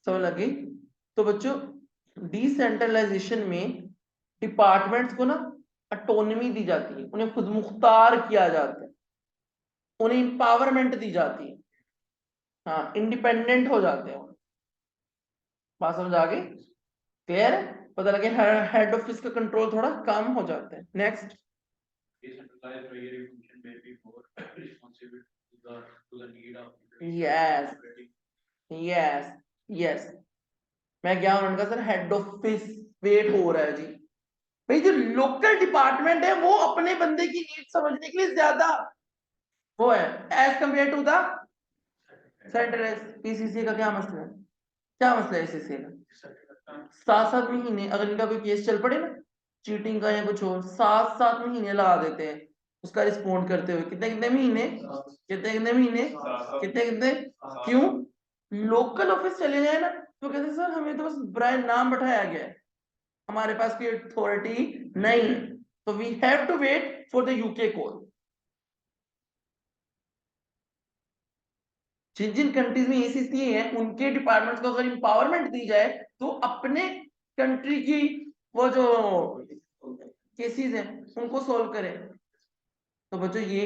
समझ लगी। तो बच्चों डिसेंट्रलाइजेशन में डिपार्टमेंट्स को ना ऑटोनॉमी दी जाती है, उन्हें खुद मुख्तार किया जाता है, उन्हें इंपावरमेंट दी जाती है, हाँ इंडिपेंडेंट हो जाते हैं। बात समझ आ गई, क्लियर है, पता लगे हेड ऑफिस का कंट्रोल थोड़ा कम हो जाता है। नेक्स्ट यस यस यस, मैं क्या हूं उनका सर, हेड ऑफिस वेट हो रहा है जी। भाई जो लोकल डिपार्टमेंट है वो अपने बंदे की नीड समझने के लिए ज्यादा वो है as compare to the central. PCC का क्या मसला है, क्या मसला है पीसीसी का, 7-7 महीने अगर इनका कोई केस चल पड़े ना चीटिंग का या कुछ और, 7-7 महीने लगा देते हैं उसका रिस्पॉन्ड करते हुए। कितने कितने महीने, कितने कितने महीने, कितने कितने, क्यों, लोकल ऑफिस चले जाए ना तो कहते सर हमें तो बस ब्राय नाम बैठाया गया है, हमारे पास कोई अथॉरिटी नहीं है, तो we have to wait for the UK call. जिन जिन कंट्रीज में एसीसी है उनके डिपार्टमेंट्स को अगर इंपावरमेंट दी जाए तो अपने कंट्री की वो जो केसेस हैं उनको सॉल्व करें। तो बच्चों ये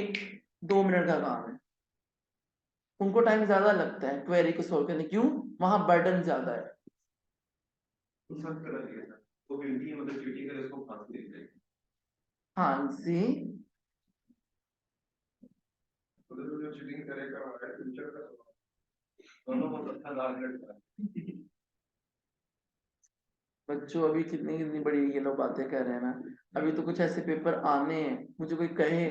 2 मिनट का काम है, उनको टाइम ज्यादा लगता है क्वेरी को सॉल्व करने, क्यों, वहां बर्डन ज्यादा है। हाँ जी, बच्चों अभी कितनी कितनी बड़ी ये लोग बातें कर रहे हैं ना, अभी तो कुछ ऐसे पेपर आने हैं, मुझे कोई कहे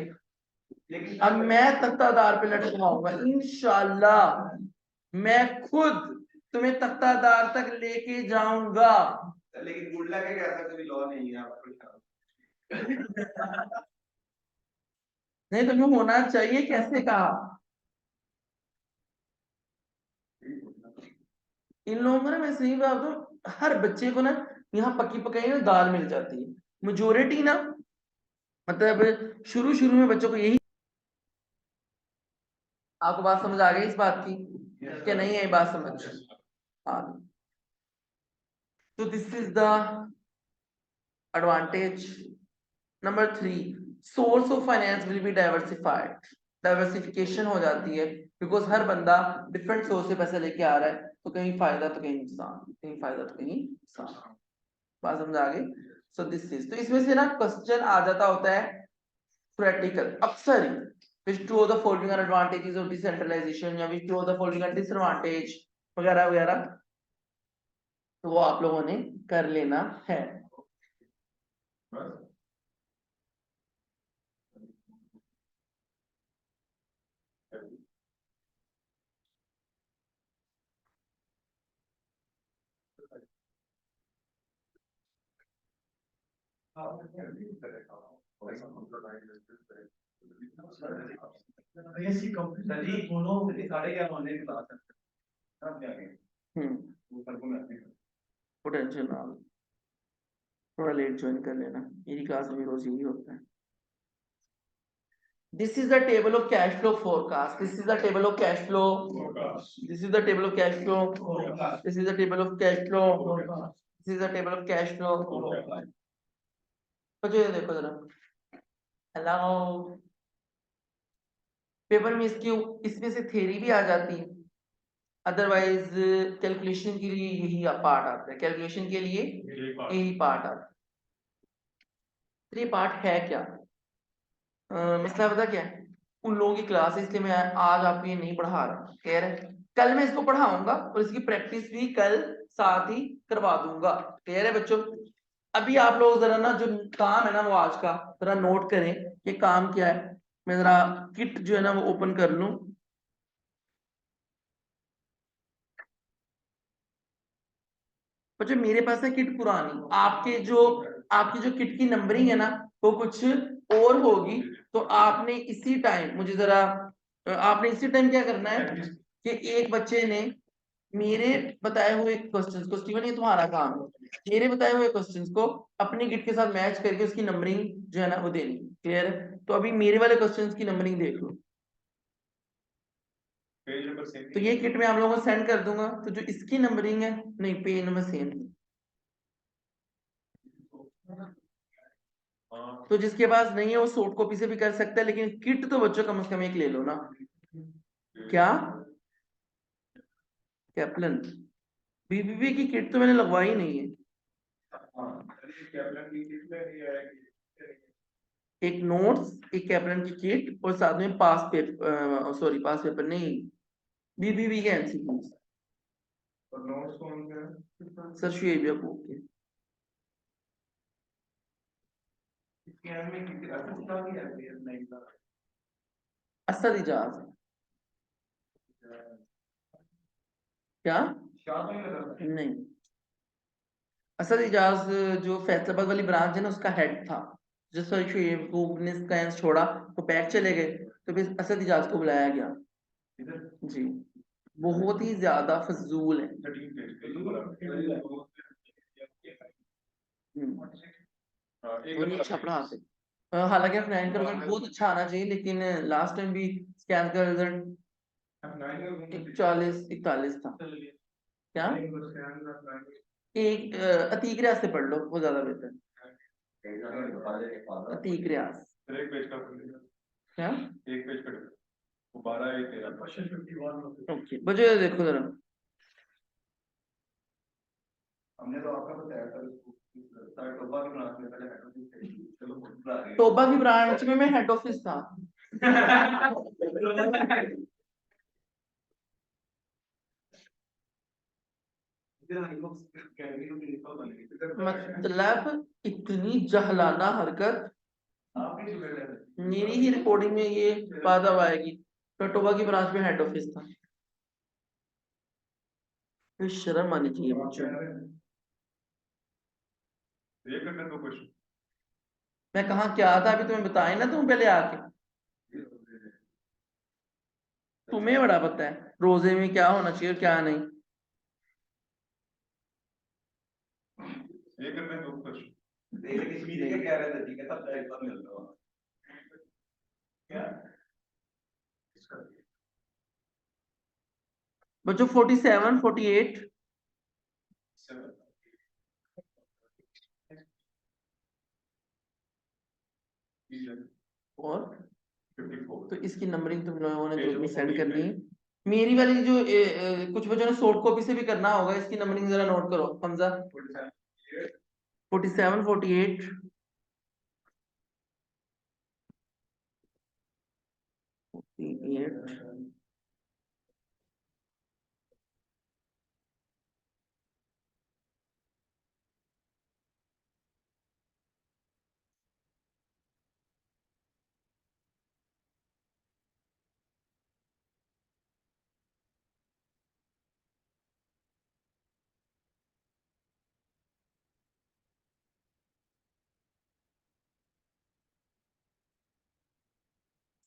अब मैं तख्तादार पे लटकवाऊंगा इंशाल्लाह, मैं खुद तुम्हें तख्तादार तक लेके जाऊंगा। लेकिन गुडला के ऐसा कोई लॉ नहीं है आपको नहीं तुम्हें होना चाहिए, कैसे कहा, इन लोगों को ना, मैं सही बात हूँ, हर बच्चे को ना यहाँ पक्की पकाई ना दाल मिल जाती है, मेजोरिटी ना, मतलब शुरू शुरू में बच्चों को यही। आपको बात समझ आ गई इस बात की क्या नहीं है बात समझ, हाँ। तो this is the advantage number 3, source of finance will be diversified, diversification हो जाती है बिकॉज हर बंदा डिफरेंट सोर्स से पैसे लेके आ रहा है, तो कहीं फायदा तो कहीं नुकसान, कहीं फायदा तो कहीं नुकसान। बात समझ आ गई। सो दिस इज, तो इसमें से ना क्वेश्चन आ जाता होता है प्रैक्टिकल अक्सर ही, which two of the following are advantages of decentralization या which two of the following are disadvantage वगैरह वगैरह, तो वो आप लोगों ने कर लेना है। पोटेंशियल ना, थोड़ा लेट ज्वाइन कर लेना, मेरी क्लास में रोज यही होता है। This is the table of cash flow forecast. This is the table of cash flow forecast. This is the table of cash flow forecast. This is the table of cash flow forecast. This is the table of cash flow forecast. बच्चों ये देखो जरा, hello, paper में इसकी इसमें से theory भी आ जाती है, अदरवाइज कैलकुलेशन के लिए यही पार्ट आता है, कैलकुलेशन के लिए यही पार्ट आता है। तो ये पार्ट है क्या, मसला पता क्या है, उन लोगों की क्लास है इसलिए मैं आज आपको ये नहीं पढ़ा रहा, कह रहे कल मैं इसको पढ़ाऊंगा और इसकी प्रैक्टिस भी कल साथ ही करवा दूंगा, क्लियर है बच्चों। अभी आप लोग जरा ना जो काम है ना वो आज का जरा नोट करें कि काम क्या है। मैं जरा किट जो है ना वो ओपन कर लूं। पर जो मेरे पास है किट पुरानी, आपकी जो किट की नंबरिंग है ना वो कुछ और होगी। तो आपने इसी टाइम मुझे जरा आपने इसी टाइम क्या करना है कि एक बच्चे ने मेरे बताए हुए क्वेश्चंस को, स्टीवन ये तुम्हारा काम है, मेरे बताए हुए क्वेश्चंस को अपनी किट के साथ मैच करके उसकी नंबरिंग जो है ना वो देनी। क्लियर है? तो अभी मेरे वाले क्वेश्चंस की नंबरिंग देख लो। पेज नंबर सेम तो ये किट मैं आप लोगों को सेंड कर दूंगा। तो जो इसकी नंबरिंग है, नहीं पेज नंबर सेम। तो जिसके पास नहीं है वो सॉफ्ट कॉपी से भी कर सकता है, लेकिन किट तो बच्चों कम से कम एक ले लो ना। क्या कैप्लन बीबीबी की किट तो मैंने लगवाई नहीं है। एक नोट्स, एक कैप्लन की किट और साथ में पास पेपर, सॉरी पास पेपर नहीं, बीबीबी के एमसीक्यू। और नोट्स कौन सा है? सर शुएब याकूब के। इसके में कितनी अच्छा भी है नहीं था। असद इजाज। क्या? शाह नहीं लगा। नहीं, असद इजाज जो फैसलाबाद वाली ब्रांच है ना उसका हेड था। जिस पर शुएब याकूब ने स्कैंस छोड़ा तो बैग चले गए, तो फिर असद इजाज को बुलाया गया। इधर जी, बहुत ही ज्यादा फजूल है। 13 और ये छपड़ा से हालांकि F9 का रिजल्ट बहुत अच्छा आना चाहिए, लेकिन लास्ट टाइम भी स्कैन का रिजल्ट 40-41 था। क्या? एक अतीक रियाज से पढ़ लो, वो ज्यादा बेहतर है। अतीक रियाज। एक पेज का क्या? एक पेज का वो 12 एक 13 ओके बच्चों देखो जरा। हमने तो आपका बताया था उसको टोबा की ब्रांच में पहले हेड ऑफिस थे। चलो बुला रहे टोबा की ब्रांच में मैं हेड ऑफिस था। मतलब इतनी जहलाना हरकत। मेरी ही रिकॉर्डिंग में ये बात अब आएगी। टोबा की ब्रांच में हेड ऑफिस था। तो शर्म आनी चाहिए बच्चों। ये करने दो क्वेश्चन मैं कहाँ क्या था अभी तुम्हें बताया ना, तुम पहले आके। तुम्हें बड़ा पता है रोजे में क्या होना चाहिए और क्या नहीं। ये करने दो क्वेश्चन देख कश्मीरी का क्या रहता है ठीक है तब एक बार मिल रहा क्या बच्चों 47, 48 और 54 तो इसकी नंबरिंग तुम लोगों ने ग्रुप में सेंड करनी है। मेरी वाली जो कुछ बच्चों ने सॉफ्ट कॉपी से भी करना होगा, इसकी नंबरिंग जरा नोट करो हमजा। 47, 48 48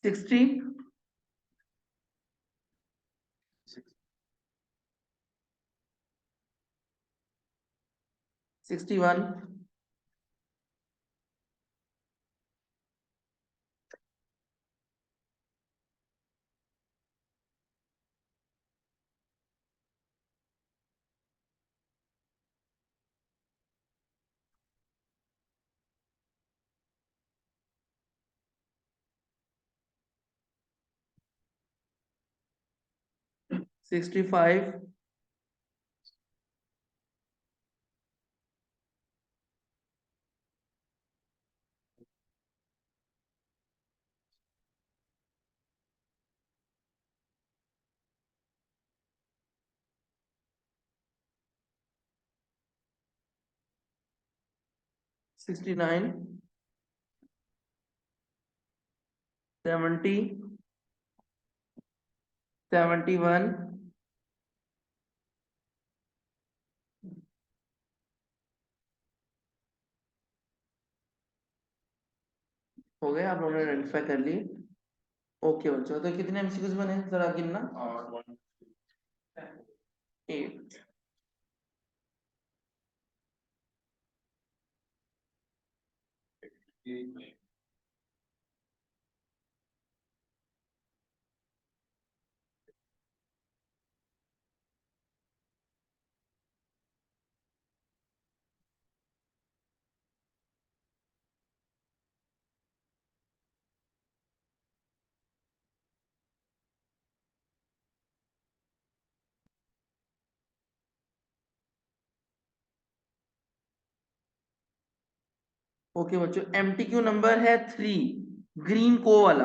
60 61 65 69 70 71 हो गए, आप लोगों ने आइडेंटिफाई कर लिए। ओके बच्चों, तो कितने एमसीक्यूज बने जरा गिनना। 8। ओके बच्चों, एमटीक्यू नंबर है 3, ग्रीन को वाला।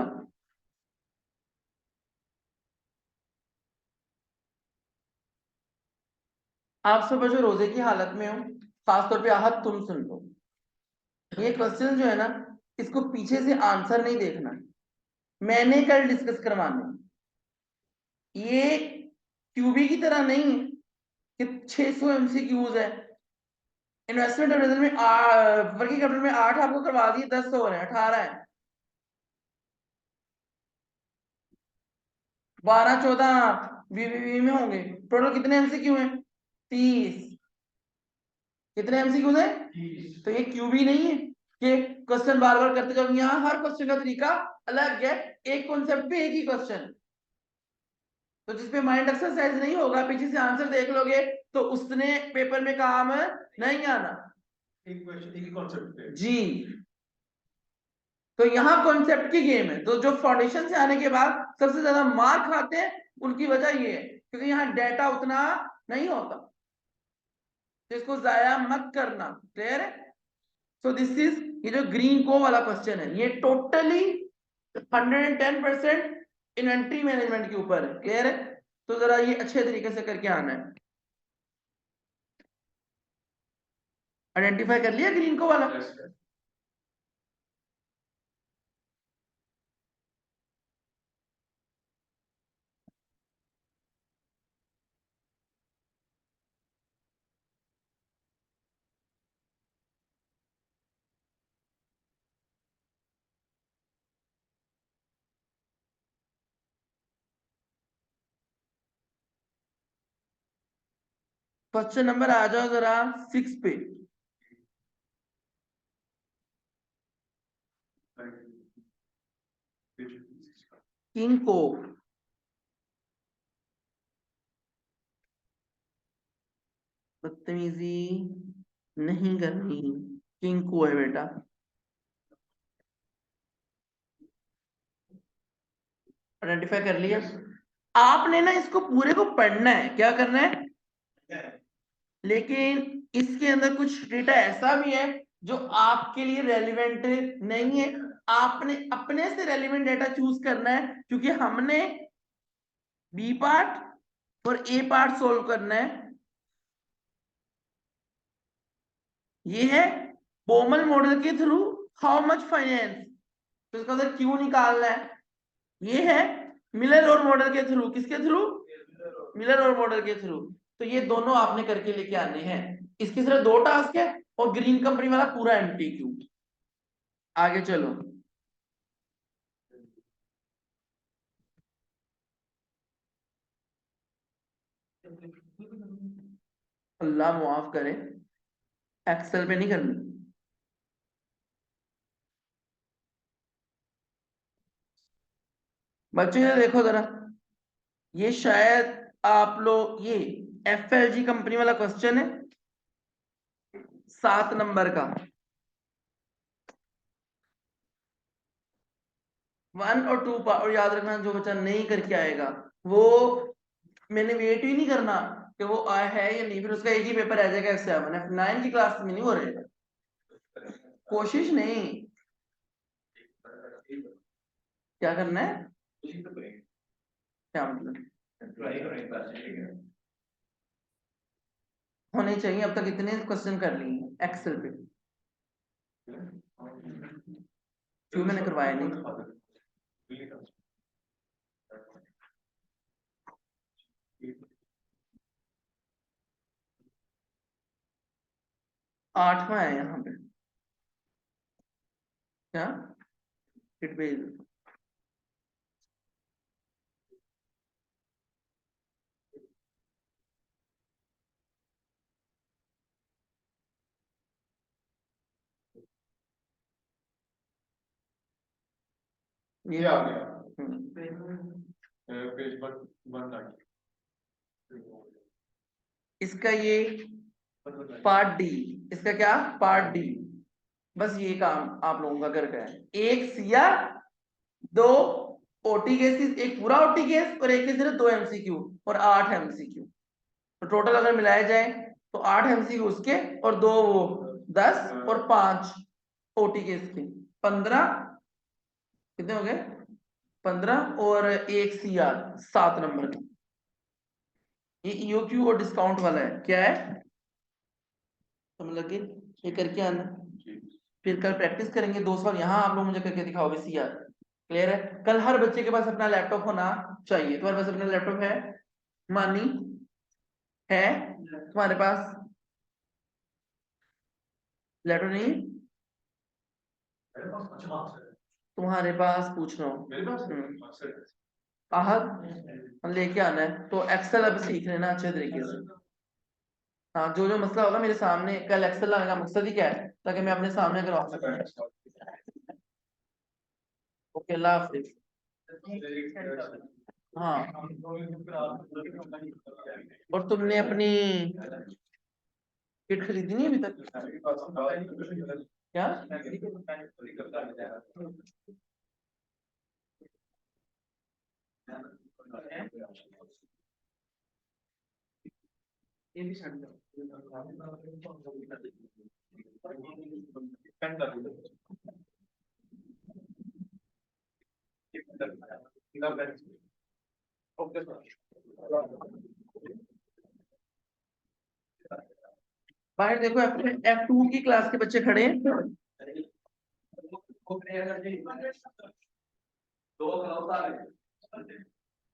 आप सब बच्चों रोजे की हालत में हो, खासतौर पे आहत तुम सुन लो। ये क्वेश्चन जो है ना, इसको पीछे से आंसर नहीं देखना, मैंने कल डिस्कस करवाने। ये क्यूबी की तरह नहीं है कि 600 एमसीक्यूज है। इन्वेस्टमेंट अप्रेजल में वर्किंग कैपिटल में 8 आपको करवा दिए, 10 हो रहे हैं, 18 है, 12 14 वीवीवी में होंगे। टोटल कितने एमसीक्यू हैं? 30। कितने एमसीक्यूज हैं? तो ये क्यूबी नहीं है कि क्वेश्चन बार बार करते जाओ। यहाँ हर क्वेश्चन का तरीका अलग है, एक कॉन्सेप्ट पे एक ही क्वेश्चन। तो जिसपे माइंड एक्सरसाइज नहीं होगा, पीछे से आंसर देख लोगे, तो उसने पेपर में काम नहीं आना। एक क्वेश्चन एक ही कॉन्सेप्ट पे जी। तो यहाँ कॉन्सेप्ट की गेम है। तो जो फाउंडेशन से आने के बाद सबसे ज्यादा मार्क आते हैं, उनकी वजह ये है क्योंकि यहाँ डेटा उतना नहीं होता, तो इसको जाया मत करना। क्लियर है? सो दिस इज, ये जो ग्रीन को वाला क्वेश्चन है, ये टोटली 110% इन्वेंट्री मैनेजमेंट के ऊपर है। क्लियर है? तो जरा ये अच्छे तरीके से करके आना है। आइडेंटिफाई कर लिया ग्रीन को वाला? क्वेश्चन नंबर आ जाओ जरा 6 पे। किंग को बदतमीजी नहीं करनी, किंग को है बेटा। आइडेंटिफाई कर लिया? आपने ना इसको पूरे को पढ़ना है, क्या करना है, लेकिन इसके अंदर कुछ डेटा ऐसा भी है जो आपके लिए रेलिवेंट नहीं है। आपने अपने से रेलिवेंट डेटा चूज करना है, क्योंकि हमने बी पार्ट और ए पार्ट सोल्व करना है। ये है बोमल मॉडल के थ्रू हाउ मच फाइनेंस, तो इसका मतलब क्यों निकालना है। ये है मिलर और मॉडल के थ्रू, किसके थ्रू, मिलर और मॉडल के थ्रू। तो ये दोनों आपने करके लेके आने हैं। इसकी सिर्फ 2 टास्क है और ग्रीन कंपनी वाला पूरा एमटीक्यू। आगे चलो। अल्लाह मुआफ करे, एक्सेल पे नहीं करनी। बच्चों ये देखो जरा, ये शायद आप लोग, ये एफएलजी कंपनी वाला क्वेश्चन है 7 नंबर का। 1 और 2 और याद रखना, जो बच्चा नहीं करके आएगा वो, मैंने वेट ही नहीं करना कि वो आया है या नहीं, फिर उसका एक ही पेपर आ जाएगा एग्जाम। F9 की क्लास में नहीं हो रहेगा, कोशिश नहीं। क्या करना है, क्या मतलब, होने चाहिए। अब तक इतने क्वेश्चन कर लिए एक्सेल पे। क्यों मैंने करवाया नहीं? 8वां है यहाँ पे क्या? इट भेज दो। ये आ गया पेज वन इसका ये पार्ट डी, इसका क्या पार्ट डी। बस ये काम आप लोगों का करके है। एक सीआर, 2 ओटी केसेस, एक पूरा ओटी केस और एक के सिर्फ 2 एमसीक्यू और 8 एमसीक्यू। तो टोटल अगर मिलाया जाए तो 8 एमसीक्यू उसके और 2 वो 10 और 5 ओटी केस के 15, कितने हो गए 15 और एक सीआर 7 नंबर का। ये ईओक्यू और डिस्काउंट वाला है। क्या है समझ लगे? ये करके आना, फिर कल प्रैक्टिस करेंगे 2 सवाल यहाँ आप लोग मुझे करके दिखाओगे सीआर। क्लियर है? कल हर बच्चे के पास अपना लैपटॉप होना चाहिए। तुम्हारे पास अपना लैपटॉप है? मानी है तुम्हारे पास लैपटॉप? नहीं तुम्हारे पास पूछ रहा हूँ। आहत लेके आना है तो एक्सेल अब सीख लेना अच्छे तरीके से। हाँ जो जो मसला होगा मेरे सामने, कल एक्सेल लाने का मकसद ही क्या है ताकि मैं अपने सामने करवा सकूं। ओके अल्लाह हाफिज। हाँ और तुमने अपनी किट खरीदी नहीं अभी तक क्या? ये भी छाड़ दो। बाहर देखो F2 की क्लास के बच्चे खड़े हैं।